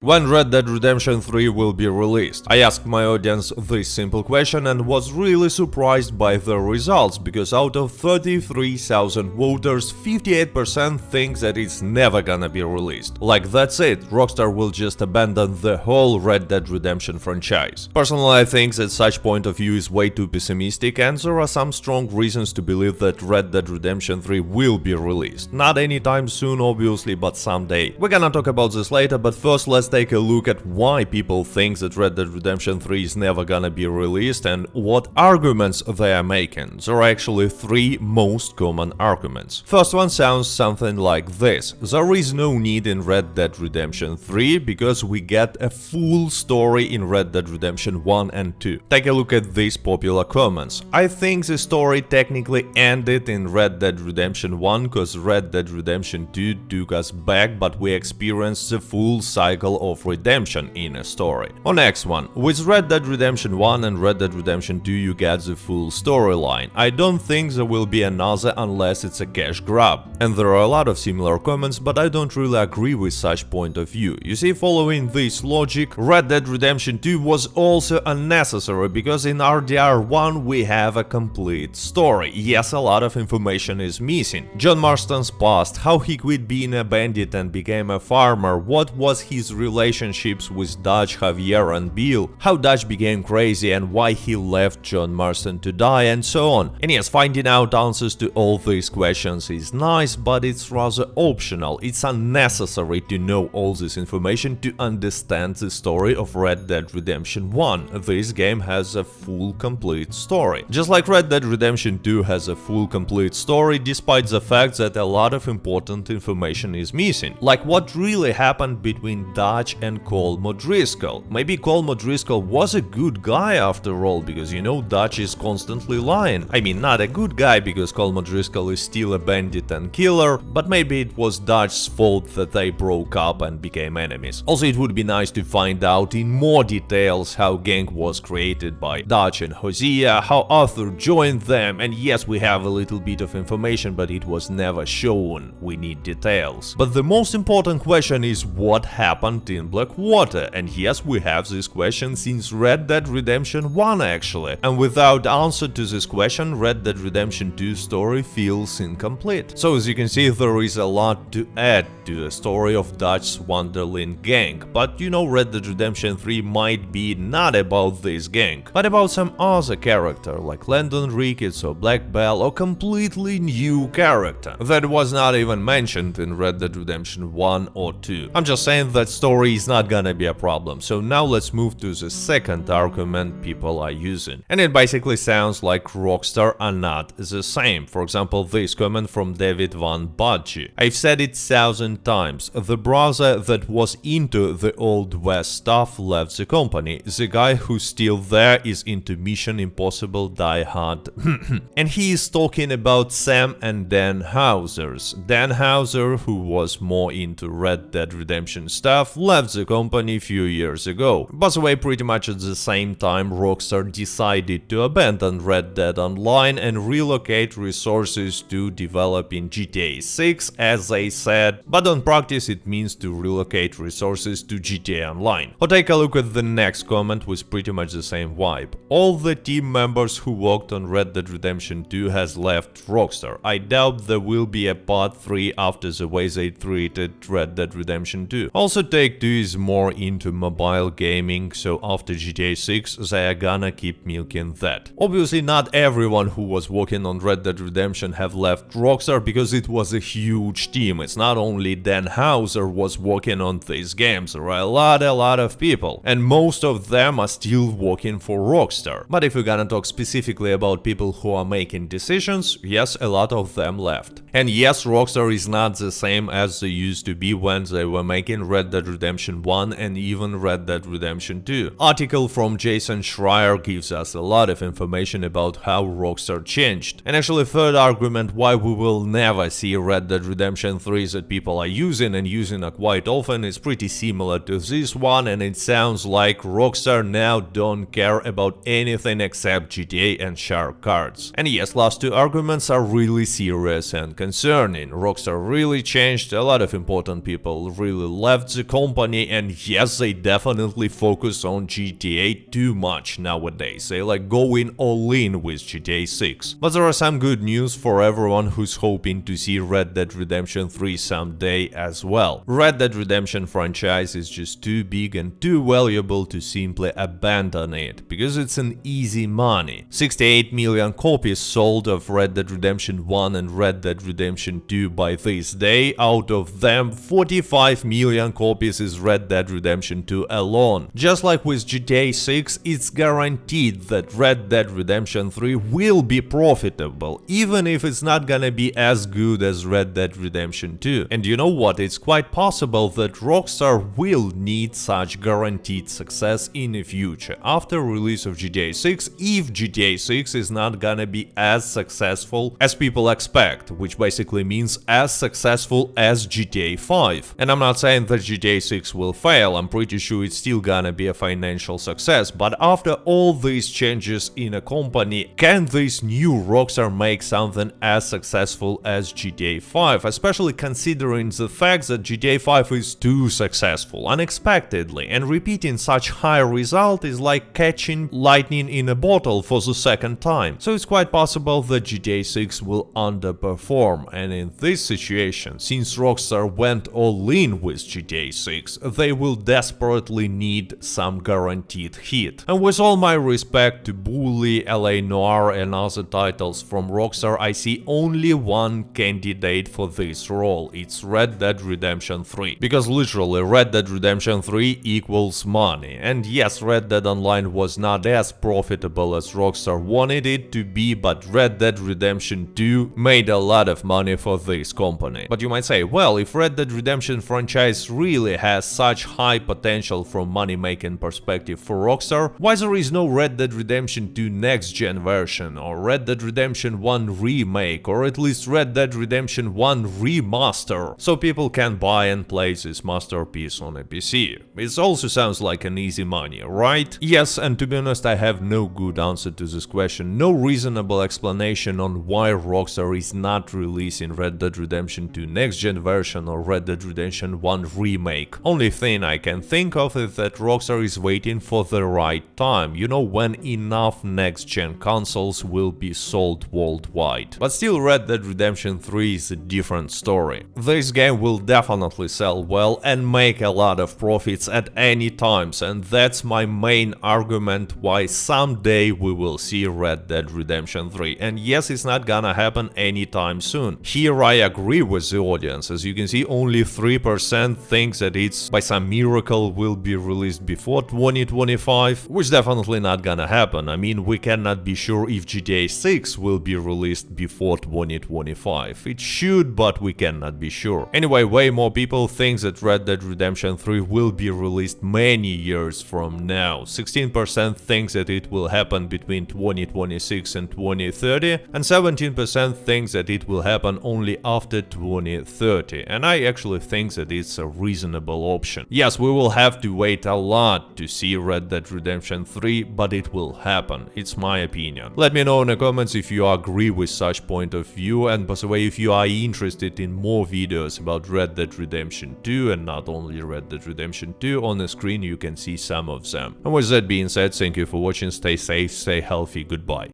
When Red Dead Redemption 3 will be released? I asked my audience this simple question and was really surprised by the results, because out of 33,000 voters, 58% think that it's never gonna be released. Like, that's it, Rockstar will just abandon the whole Red Dead Redemption franchise. Personally, I think that such point of view is way too pessimistic, and there are some strong reasons to believe that Red Dead Redemption 3 will be released. Not anytime soon, obviously, but someday. We're gonna talk about this later, but first let's take a look at why people think that Red Dead Redemption 3 is never gonna be released and what arguments they are making. There are actually three most common arguments. First one sounds something like this: there is no need in Red Dead Redemption 3 because we get a full story in Red Dead Redemption 1 and 2. Take a look at these popular comments. I think the story technically ended in Red Dead Redemption 1 because Red Dead Redemption 2 took us back, but we experienced the full cycle of redemption in a story. Or next one, with Red Dead Redemption 1 and Red Dead Redemption 2 you get the full storyline. I don't think there will be another unless it's a cash grab. And there are a lot of similar comments, but I don't really agree with such point of view. You see, following this logic, Red Dead Redemption 2 was also unnecessary because in RDR1 we have a complete story. Yes, a lot of information is missing. John Marston's past, how he quit being a bandit and became a farmer, what was his relationships with Dutch, Javier and Bill, how Dutch became crazy and why he left John Marston to die, and so on. And yes, finding out answers to all these questions is nice, but it's rather optional. It's unnecessary to know all this information to understand the story of Red Dead Redemption 1. This game has a full complete story. Just like Red Dead Redemption 2 has a full complete story, despite the fact that a lot of important information is missing. Like what really happened between Dutch and Colm O'Driscoll. Maybe Colm O'Driscoll was a good guy after all, because you know Dutch is constantly lying. I mean, not a good guy because Colm O'Driscoll is still a bandit and killer, but maybe it was Dutch's fault that they broke up and became enemies. Also, it would be nice to find out in more details how gang was created by Dutch and Hosea, how Arthur joined them, and yes, we have a little bit of information, but it was never shown. We need details. But the most important question is what happened in Blackwater, and yes, we have this question since Red Dead Redemption 1 actually, and without answer to this question, Red Dead Redemption 2 story feels incomplete. So as you can see, there is a lot to add to the story of Dutch's Wonderland gang, but you know, Red Dead Redemption 3 might be not about this gang, but about some other character like Landon Ricketts or Black Belle, or completely new character that was not even mentioned in Red Dead Redemption 1 or 2. I'm just saying that story is not gonna be a problem. So now let's move to the second argument people are using. And it basically sounds like Rockstar are not the same. For example, this comment from David Van Budgie. I've said it 1,000 times. The brother that was into the Old West stuff left the company. The guy who's still there is into Mission Impossible Die Hard. And he is talking about Sam and Dan Houser's. Dan Houser, who was more into Red Dead Redemption stuff, left the company a few years ago. By the way, pretty much at the same time Rockstar decided to abandon Red Dead Online and relocate resources to developing GTA 6, as they said, but on practice it means to relocate resources to GTA Online. Or take a look at the next comment with pretty much the same vibe. All the team members who worked on Red Dead Redemption 2 has left Rockstar. I doubt there will be a part 3 after the way they treated Red Dead Redemption 2. Also, Take-Two is more into mobile gaming, so after GTA 6 they are gonna keep milking that. Obviously not everyone who was working on Red Dead Redemption have left Rockstar because it was a huge team. It's not only Dan Houser was working on these games, there are a lot of people, and most of them are still working for Rockstar. But if we're gonna talk specifically about people who are making decisions, yes, a lot of them left. And yes, Rockstar is not the same as they used to be when they were making Red Dead Redemption 1 and even Red Dead Redemption 2. Article from Jason Schreier gives us a lot of information about how Rockstar changed. And actually, third argument why we will never see Red Dead Redemption 3 that people are using and using quite often is pretty similar to this one, and it sounds like Rockstar now don't care about anything except GTA and shark cards. And yes, last two arguments are really serious and concerning. Rockstar really changed, a lot of important people really left the company company, and yes, they definitely focus on GTA too much nowadays. They like going all in with GTA 6. But there are some good news for everyone who's hoping to see Red Dead Redemption 3 someday as well. Red Dead Redemption franchise is just too big and too valuable to simply abandon it, because it's an easy money. 68 million copies sold of Red Dead Redemption 1 and Red Dead Redemption 2 by this day. Out of them, 45 million copies is Red Dead Redemption 2 alone. Just like with GTA 6, it's guaranteed that Red Dead Redemption 3 will be profitable, even if it's not gonna be as good as Red Dead Redemption 2. And you know what, it's quite possible that Rockstar will need such guaranteed success in the future, after release of GTA 6, if GTA 6 is not gonna be as successful as people expect, which basically means as successful as GTA 5. And I'm not saying that GTA 6 will fail, I'm pretty sure it's still gonna be a financial success, but after all these changes in a company, can this new Rockstar make something as successful as GTA 5, especially considering the fact that GTA 5 is too successful, unexpectedly, and repeating such high result is like catching lightning in a bottle for the second time. So it's quite possible that GTA 6 will underperform, and in this situation, since Rockstar went all in with GTA 6, they will desperately need some guaranteed hit. And with all my respect to Bully, LA Noire and other titles from Rockstar, I see only one candidate for this role. It's Red Dead Redemption 3. Because literally Red Dead Redemption 3 equals money. And yes, Red Dead Online was not as profitable as Rockstar wanted it to be, but Red Dead Redemption 2 made a lot of money for this company. But you might say, well, if Red Dead Redemption franchise really has such high potential from money-making perspective for Rockstar, why there is no Red Dead Redemption 2 next-gen version, or Red Dead Redemption 1 remake, or at least Red Dead Redemption 1 remaster, so people can buy and play this masterpiece on a PC? It also sounds like an easy money, right? Yes, and to be honest, I have no good answer to this question, no reasonable explanation on why Rockstar is not releasing Red Dead Redemption 2 next-gen version or Red Dead Redemption 1 remake. Only thing I can think of is that Rockstar is waiting for the right time, you know, when enough next-gen consoles will be sold worldwide. But still, Red Dead Redemption 3 is a different story. This game will definitely sell well and make a lot of profits at any times, and that's my main argument why someday we will see Red Dead Redemption 3. And yes, it's not gonna happen anytime soon. Here I agree with the audience. As you can see, only 3% thinks that it's by some miracle will be released before 2025, which definitely not gonna happen. I mean, we cannot be sure if GTA 6 will be released before 2025. It should, but we cannot be sure. Anyway, way more people think that Red Dead Redemption 3 will be released many years from now. 16% thinks that it will happen between 2026 and 2030, and 17% thinks that it will happen only after 2030. And I actually think that it's a reasonable option. Yes, we will have to wait a lot to see Red Dead Redemption 3, but it will happen. It's my opinion. Let me know in the comments if you agree with such point of view, and by the way, if you are interested in more videos about Red Dead Redemption 2 and not only Red Dead Redemption 2, on the screen you can see some of them. And with that being said, thank you for watching, stay safe, stay healthy, goodbye.